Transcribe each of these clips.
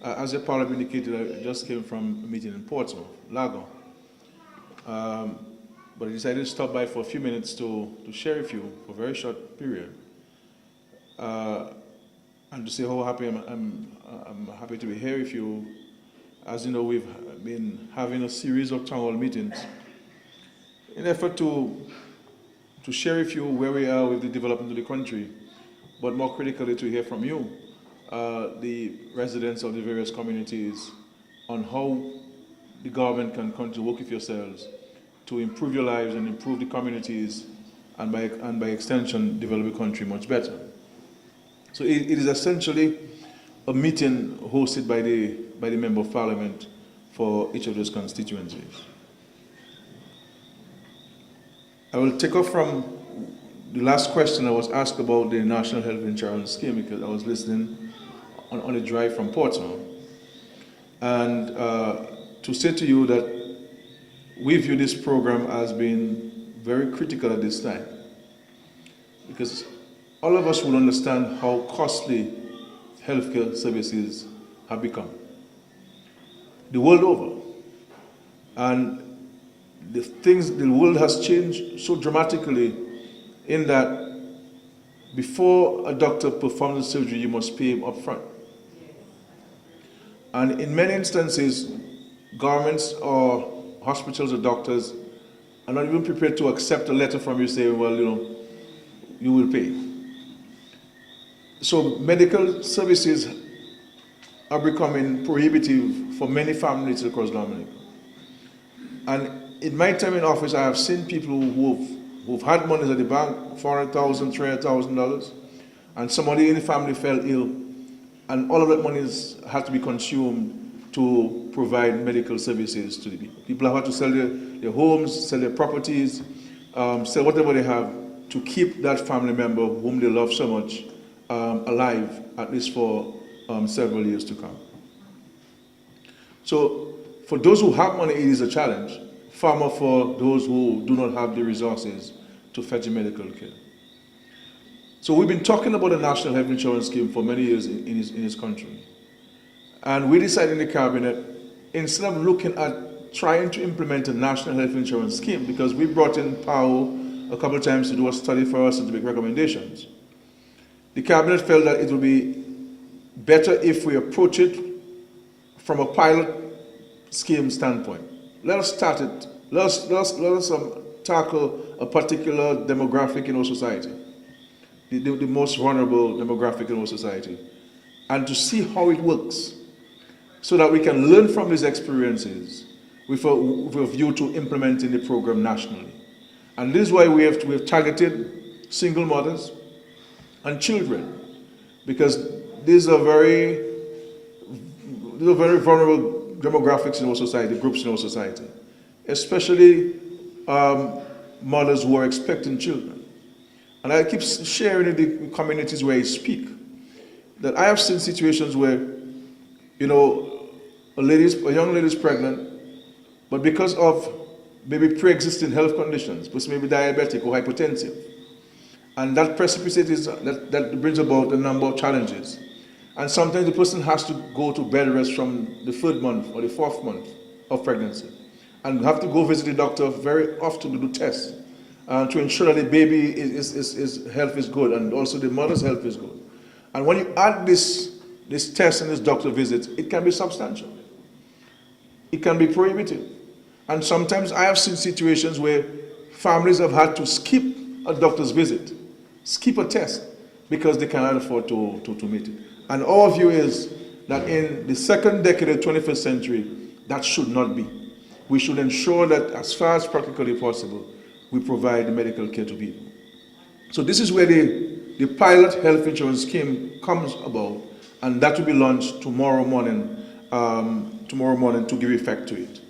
As the Parliament indicated, I just came from a meeting in Portsmouth, Lago. But I decided to stop by for a few minutes to share with you for a very short period. And to say how happy I'm happy to be here with you. As you know, we've been having a series of town hall meetings in an effort to share with you where we are with the development of the country, but more critically to hear from you, the residents of the various communities, on how the government can continue to work with yourselves to improve your lives and improve the communities, and by extension, develop the country much better. So it is essentially a meeting hosted by the Member of Parliament for each of those constituencies. I will take off from the last question I was asked about the National Health Insurance Scheme, because I was listening on a drive from Portsmouth. And to say to you that we view this program as being very critical at this time, because all of us will understand how costly healthcare services have become the world over. And the world has changed so dramatically in that before a doctor performs the surgery, you must pay him up front. And in many instances, governments or hospitals or doctors are not even prepared to accept a letter from you saying, well, you will pay. So medical services are becoming prohibitive for many families across Dominica. And in my time in office, I have seen people who've had money at the bank, $400,000, $300,000, and somebody in the family fell ill, and all of that money had to be consumed to provide medical services to the people. People have had to sell their homes, sell their properties, sell whatever they have to keep that family member whom they love so much alive, at least for several years to come. So for those who have money, it is a challenge, far more for those who do not have the resources to fetch medical care. So we've been talking about the National Health Insurance Scheme for many years in this country. And we decided in the Cabinet, instead of looking at trying to implement a National Health Insurance Scheme, because we brought in PAO a couple of times to do a study for us and to make recommendations, the Cabinet felt that it would be better if we approach it from a pilot scheme standpoint. Let us start it. Let us tackle a particular demographic in our society, the most vulnerable demographic in our society, and to see how it works, so that we can learn from these experiences with a view to implementing the program nationally. And this is why we have targeted single mothers and children, because these are very vulnerable demographics in our society, groups in our society, especially mothers who are expecting children. And I keep sharing in the communities where I speak that I have seen situations where, a young lady is pregnant, but because of maybe pre-existing health conditions, but maybe diabetic or hypertensive, and that precipitates, that brings about a number of challenges. And sometimes the person has to go to bed rest from the 3rd month or the 4th month of pregnancy, and have to go visit the doctor very often to do tests to ensure that the baby's health is good, and also the mother's health is good. And when you add this test and this doctor visit, it can be substantial. It can be prohibitive. And sometimes I have seen situations where families have had to skip a doctor's visit, skip a test, because they cannot afford to meet it. And our view is that in the second decade of the 21st century, that should not be. We should ensure that as far as practically possible, we provide medical care to people. So this is where the pilot health insurance scheme comes about, and that will be launched tomorrow morning to give effect to it.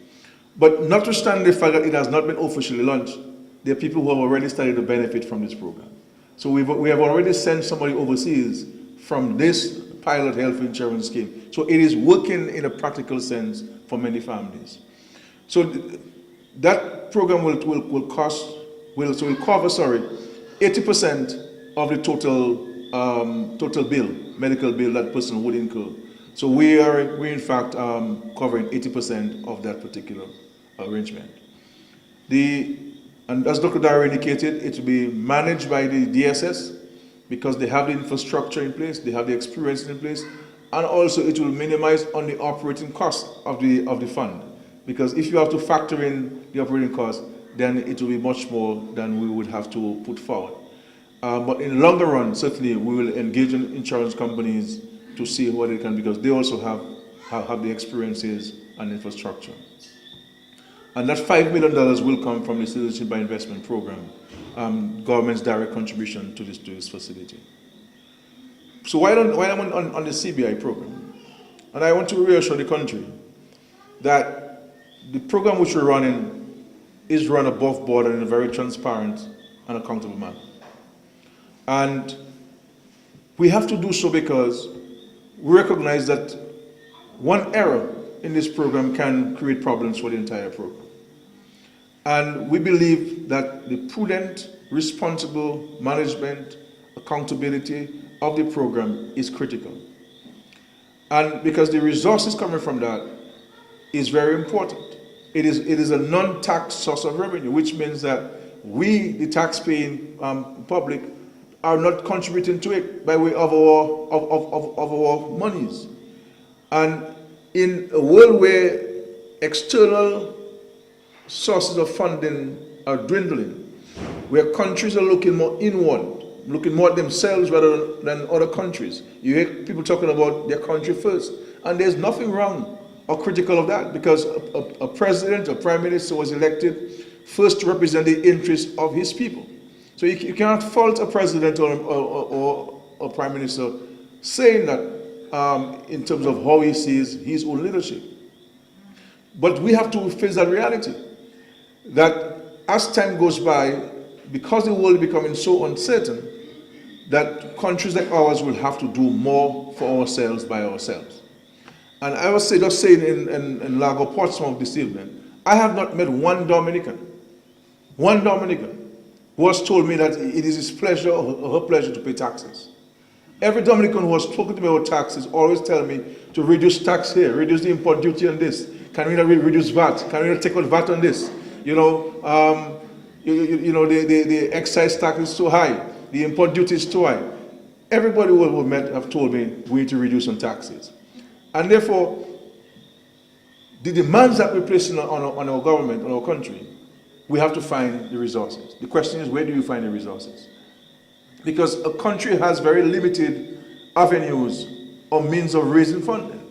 But notwithstanding the fact that it has not been officially launched, there are people who have already started to benefit from this program. So we have already sent somebody overseas from this pilot health insurance scheme. So it is working in a practical sense for many families. So that program will cover 80% of the total bill, medical bill that person would incur So we in fact covering 80% of that particular arrangement. And as Dr. Dara indicated, it will be managed by the DSS because they have the infrastructure in place, they have the experience in place, and also it will minimize on the operating cost of the fund. Because if you have to factor in the operating cost, then it will be much more than we would have to put forward. But in the longer run, certainly we will engage in insurance companies to see what they can, because they also have the experiences and infrastructure. And that $5 million will come from the Citizenship by Investment Program, government's direct contribution to this facility. So why am I on the CBI program? And I want to reassure the country that the program which we're running is run above board and in a very transparent and accountable manner. And we have to do so because we recognize that one error in this program can create problems for the entire program. And we believe that the prudent, responsible management, accountability of the program is critical. And because the resources coming from that is very important. It is a non-tax source of revenue, which means that we, the tax-paying public, are not contributing to it by way of our monies. And in a world where external sources of funding are dwindling, where countries are looking more inward, looking more at themselves rather than other countries. You hear people talking about their country first, and there's nothing wrong or critical of that, because a president, a prime minister was elected first to represent the interests of his people. So you cannot fault a president or a prime minister saying that in terms of how he sees his own leadership. But we have to face that reality, that as time goes by, because the world is becoming so uncertain, that countries like ours will have to do more for ourselves by ourselves. And I was just saying in Lago Portsmouth this evening, I have not met one Dominican who has told me that it is his pleasure or her pleasure to pay taxes. Every Dominican who has spoken to me about taxes always tell me to reduce tax here, reduce the import duty on this. Can we not reduce VAT? Can we not take out VAT on this? You know, the excise tax is too high. The import duty is too high. Everybody who we met have told me we need to reduce on taxes. And therefore, the demands that we place on our government, on our country, we have to find the resources. The question is, where do you find the resources? Because a country has very limited avenues or means of raising funding.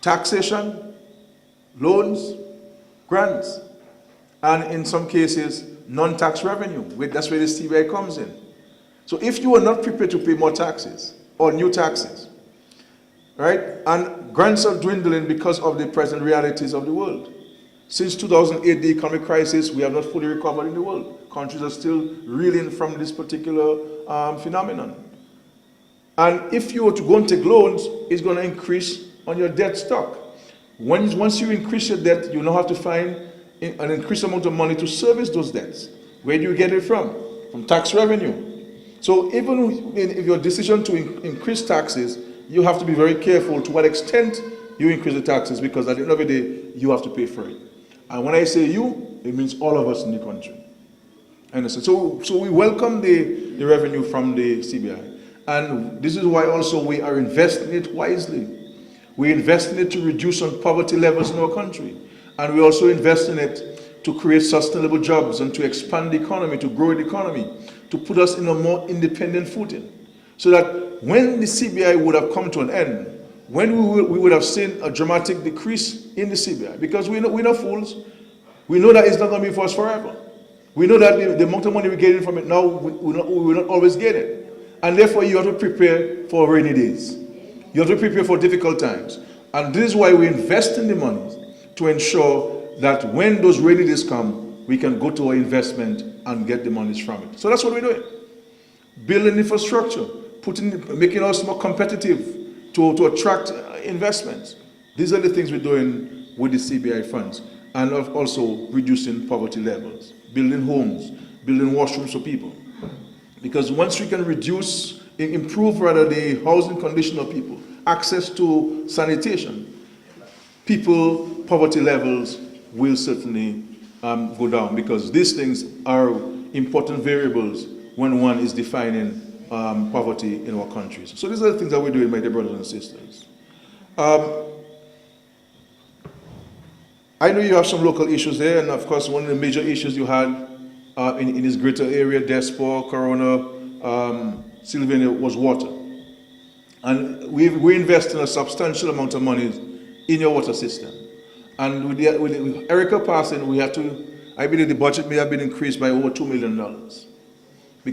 Taxation, loans, grants, and in some cases, non-tax revenue. That's where the CBI comes in. So if you are not prepared to pay more taxes or new taxes, right, and grants are dwindling because of the present realities of the world. Since 2008, the economic crisis, we have not fully recovered in the world. Countries are still reeling from this particular phenomenon. And if you were to go and take loans, it's going to increase on your debt stock. Once you increase your debt, you now have to find an increased amount of money to service those debts. Where do you get it from? From tax revenue. So even if your decision to increase taxes, you have to be very careful to what extent you increase the taxes, because at the end of the day, you have to pay for it. And when I say you, it means all of us in the country. And so we welcome the revenue from the CBI. And this is why also we are investing it wisely. We invest in it to reduce on poverty levels in our country. And we also invest in it to create sustainable jobs and to expand the economy, to grow the economy, to put us in a more independent footing. So that when the CBI would have come to an end, when we would have seen a dramatic decrease in the CBI, because we're not fools. We know that it's not going to be for us forever. We know that the amount of money we're getting from it now, we will not always get it. And therefore, you have to prepare for rainy days. You have to prepare for difficult times. And this is why we invest in the money, to ensure that when those rainy days come, we can go to our investment and get the monies from it. So that's what we're doing. Building infrastructure, making us more competitive to attract investments. These are the things we're doing with the CBI funds, and also reducing poverty levels, building homes, building washrooms for people. Because once we can improve the housing condition of people, access to sanitation, poverty levels will certainly go down, because these things are important variables when one is defining poverty in our countries. So these are the things that we're doing, my dear brothers and sisters. I know you have some local issues there, and of course one of the major issues you had in this greater area, Despot, Corona, Sylvania, was water. And we invest in a substantial amount of money in your water system. And with Erica passing, we had to, I believe the budget may have been increased by over $2 million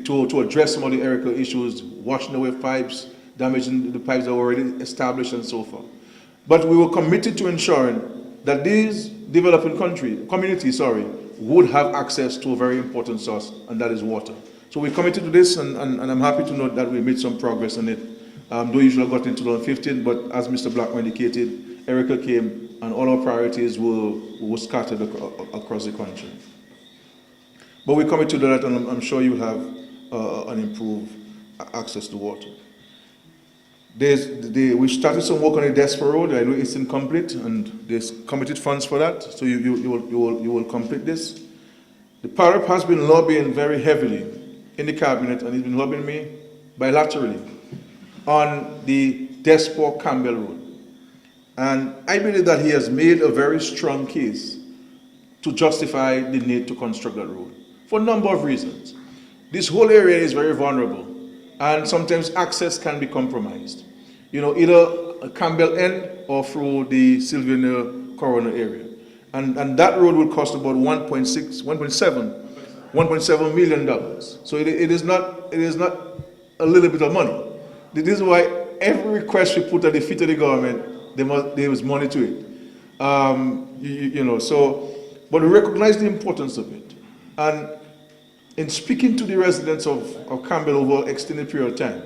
to address some of the Erica issues, washing away pipes, damaging the pipes that were already established and so forth. But we were committed to ensuring that these developing communities would have access to a very important source, and that is water. So we're committed to this, and I'm happy to note that we made some progress on it. Though usually got in 2015, but as Mr. Blackman indicated, Erica came and all our priorities were scattered across the country. But we're committed to that, and I'm sure you have an improved access to water. We started some work on the Despot Road. I know it's incomplete, and there's committed funds for that, so you will complete this. The PARP has been lobbying very heavily in the cabinet, and he's been lobbying me bilaterally on the Despot Campbell Road. And I believe that he has made a very strong case to justify the need to construct that road for a number of reasons. This whole area is very vulnerable, and sometimes access can be compromised. You know, either a Campbell end or through the Sylvania Corona area. And that road will cost about $1.7 million. So it is not a little bit of money. This is why every request we put at the feet of the government, there was money to it. But we recognize the importance of it. And in speaking to the residents of Campbell over an extended period of time,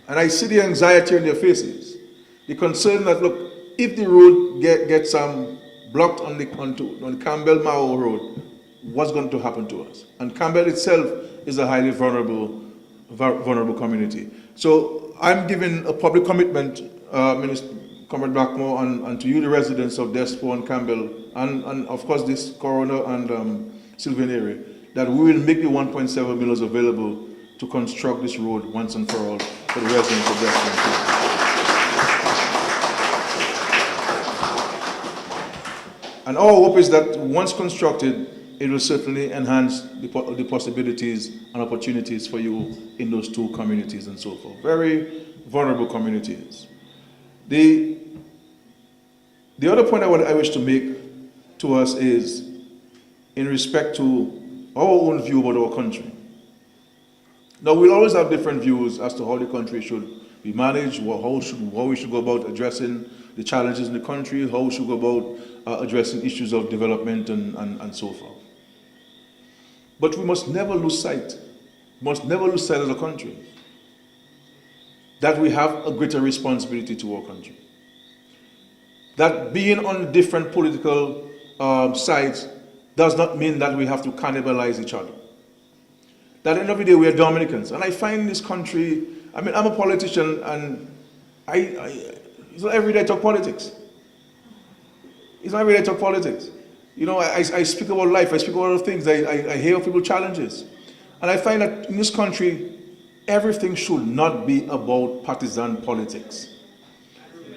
and I see the anxiety on their faces, the concern that, look, if the road gets blocked on the Campbell-Mao Road, what's going to happen to us? And Campbell itself is a highly vulnerable community. So I'm giving a public commitment, Minister Comrade Blackmore, and to you, the residents of Despot and Campbell, and of course this Corona and Sylvania area, that we will make the $1.7 million available to construct this road once and for all for the residents of Despot and Campbell. And our hope is that once constructed, it will certainly enhance the possibilities and opportunities for you in those two communities and so forth. Very vulnerable communities. The other point I wish to make to us is in respect to our own view about our country. Now, we'll always have different views as to how the country should be managed, how we should go about addressing the challenges in the country, how we should go about addressing issues of development and so forth. But we must never lose sight as a country that we have a greater responsibility to our country. That being on different political sides does not mean that we have to cannibalize each other. That at the end of the day, we are Dominicans. And I find this country, I mean, I'm a politician, and it's not every day I talk politics. It's not every day I talk politics. You know, I speak about life, I speak about other things, I hear people's challenges. And I find that in this country, everything should not be about partisan politics.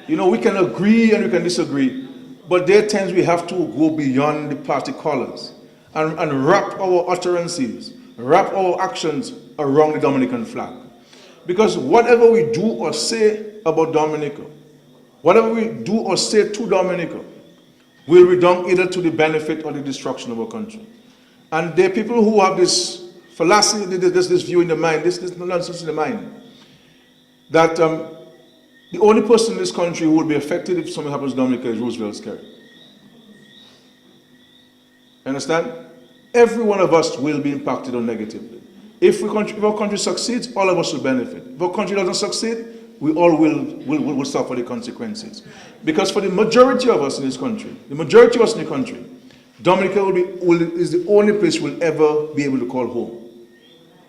You know, we can agree and we can disagree, but there are times we have to go beyond the party colors and wrap our utterances, wrap our actions around the Dominican flag. Because whatever we do or say about Dominica, whatever we do or say to Dominica, will redound either to the benefit or the destruction of our country. And there are people who have this fallacy, this view in the mind, this nonsense in the mind, that the only person in this country who will be affected if something happens to Dominica is Roosevelt Skerrit. Understand? Every one of us will be impacted on negatively. If our country succeeds, all of us will benefit. If our country doesn't succeed, we all will suffer the consequences. Because for the majority of us in this country, Dominica is the only place we'll ever be able to call home.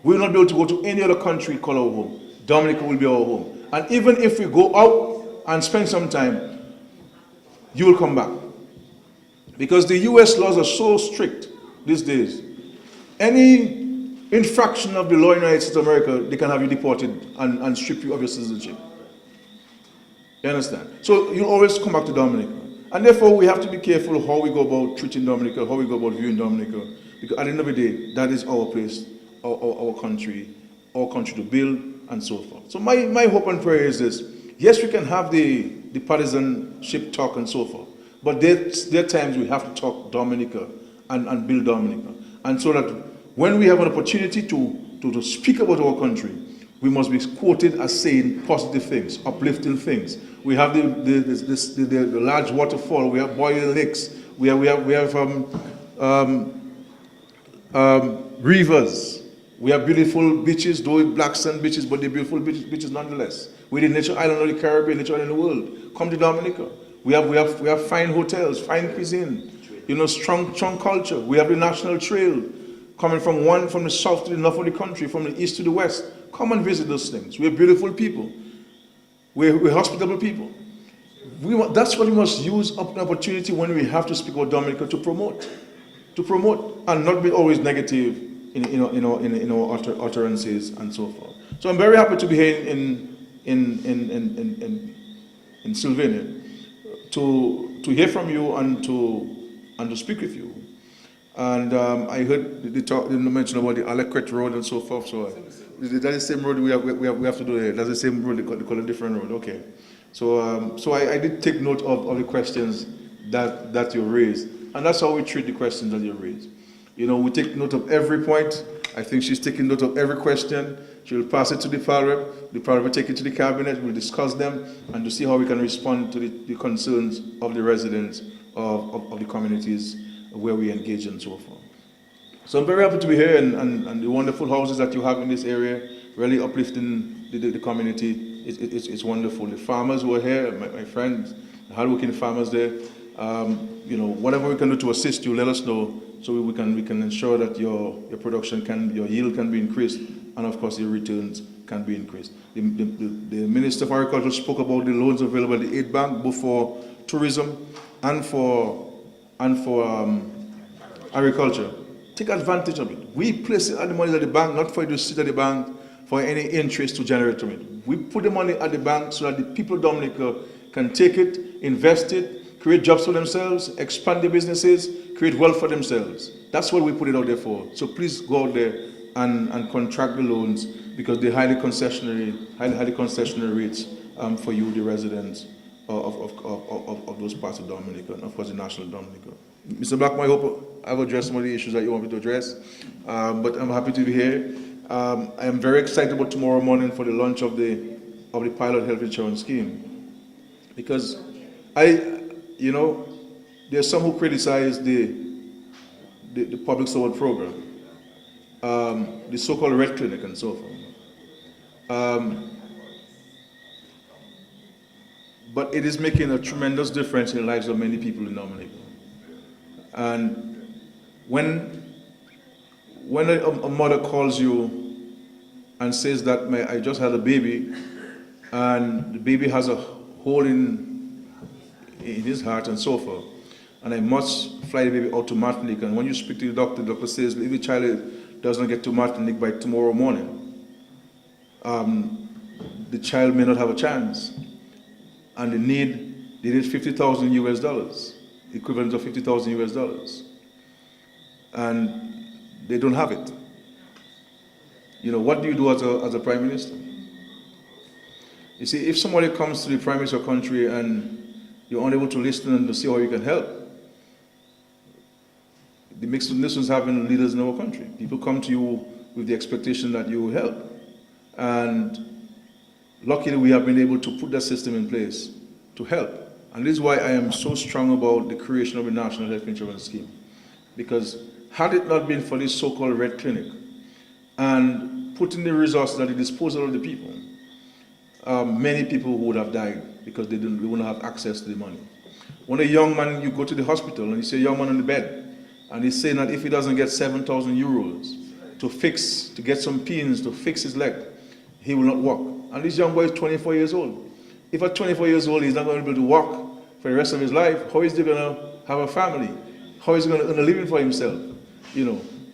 We will not be able to go to any other country call our home. Dominica will be our home. And even if we go out and spend some time, you will come back. Because the US laws are so strict these days. Any infraction of the law in the United States of America, they can have you deported and strip you of your citizenship. You understand? So you'll always come back to Dominica. And therefore, we have to be careful how we go about treating Dominica, how we go about viewing Dominica. Because at the end of the day, that is our place, our country to build, and so forth. So my hope and prayer is this. Yes, we can have the partisanship talk and so forth. But there are times we have to talk Dominica and build Dominica. And so that when we have an opportunity to speak about our country, we must be quoted as saying positive things, uplifting things. We have the large waterfall, we have boiling lakes, we have rivers, we have beautiful beaches, though black sand beaches, but they're beautiful beaches nonetheless. We're the nature island of the Caribbean, nature island in the world. Come to Dominica. We have fine hotels, fine cuisine, strong culture. We have the national trail coming from the south to the north of the country, from the east to the west. Come and visit those things. We're beautiful people. We're hospitable people. That's what we must use up an opportunity when we have to speak about Dominica to promote, and not be always negative in our utterances and so forth. So I'm very happy to be here in Sylvania to hear from you and to speak with you. And I heard the mention about the Alaquette Road and so forth. So that's the same road we have to do here. That's the same road. They call it a different road. Okay. So I did take note of the questions that you raised, and that's how we treat the questions that you raised. We take note of every point. I think she's taking note of every question. She'll pass it to the Parliament. The Parliament will take it to the Cabinet. We'll discuss them and to see how we can respond to the concerns of the residents of the communities where we engage and so forth. So I'm very happy to be here, and the wonderful houses that you have in this area, really uplifting the community. It's wonderful. The farmers who are here, my friends, the hardworking farmers there, whatever we can do to assist you, let us know, so we can ensure that your production your yield can be increased, and of course your returns can be increased. The Minister of Agriculture spoke about the loans available at the Aid Bank, both for tourism and for agriculture. Take advantage of it. We place the money at the bank, not for you to sit at the bank for any interest to generate from it. We put the money at the bank so that the people of Dominica can take it, invest it, create jobs for themselves, expand their businesses, create wealth for themselves. That's what we put it out there for. So please go out there and contract the loans, because they're highly concessionary rates for you, the residents of those parts of Dominica, and of course the national Dominica. Mr. Blackmore, I hope I've addressed some of the issues that you want me to address, but I'm happy to be here. I am very excited about tomorrow morning for the launch of the pilot health insurance scheme, because there's some who criticize the public service program, the so-called red clinic and so forth. But it is making a tremendous difference in the lives of many people in Dominica. And when a mother calls you and says that I just had a baby, and the baby has a hole in his heart and so forth, and I must fly the baby out to Martinique, and when you speak to the doctor says if the child doesn't get to Martinique by tomorrow morning, the child may not have a chance, and they need 50,000 US dollars, equivalent of 50,000 US dollars, and they don't have it. What do you do as a Prime Minister? You see, if somebody comes to the Prime Minister country and you're unable to listen and to see how you can help, the mixed nations having leaders in our country. People come to you with the expectation that you will help. And luckily we have been able to put that system in place to help. And this is why I am so strong about the creation of a national health insurance scheme. Because had it not been for this so-called red clinic and putting the resources at the disposal of the people, many people would have died because they wouldn't have access to the money. When a young man, you go to the hospital and you see a young man on the bed, and he's saying that if he doesn't get 7,000 euros to get some pins to fix his leg, he will not walk. And this young boy is 24 years old. If at 24 years old he's not going to be able to work for the rest of his life, how is he going to have a family? How is he going to earn a living for himself?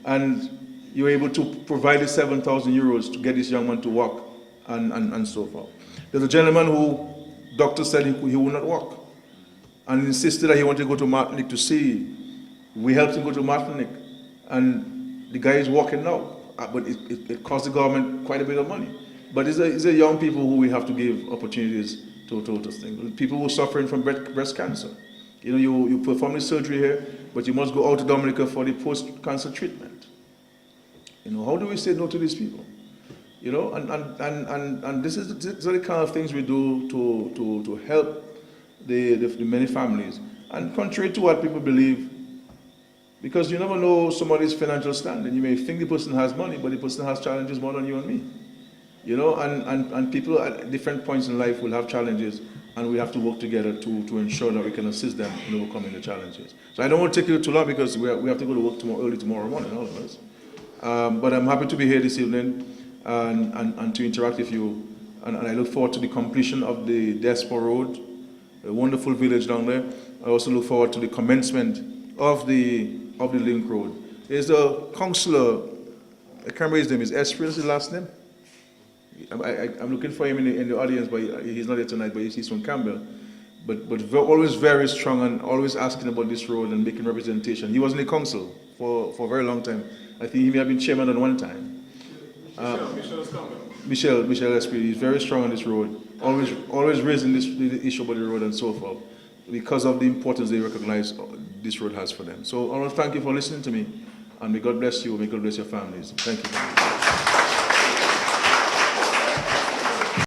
And you're able to provide the 7,000 euros to get this young man to work and so forth. There's a gentleman who doctor said he would not work and insisted that he wanted to go to Martinique to see. We helped him go to Martinique, and the guy is working now, but it cost the government quite a bit of money. But it's a young people who we have to give opportunities to things. People who are suffering from breast cancer. You perform the surgery here, but you must go out to Dominica for the post-cancer treatment. How do we say no to these people? And this is the kind of things we do to help the many families. And contrary to what people believe, because you never know somebody's financial standing. You may think the person has money, but the person has challenges more than you and me. And people at different points in life will have challenges, and we have to work together to ensure that we can assist them in overcoming the challenges. So I don't want to take you too long because we have to go to work early tomorrow morning, all of us. But I'm happy to be here this evening and to interact with you. And I look forward to the completion of the Despo Road, a wonderful village down there. I also look forward to the commencement of the Link Road. There's a councillor, I can't remember his name, is Esprit, his last name? I'm looking for him in the audience, but he's not here tonight, but he's from Campbell. But always very strong and always asking about this road and making representation. He was in the council for a very long time. I think he may have been chairman at one time. Michel Esprit, he's very strong on this road, always raising the issue about the road and so forth, because of the importance they recognize this road has for them. So I want to thank you for listening to me, and may God bless you, may God bless your families. Thank you.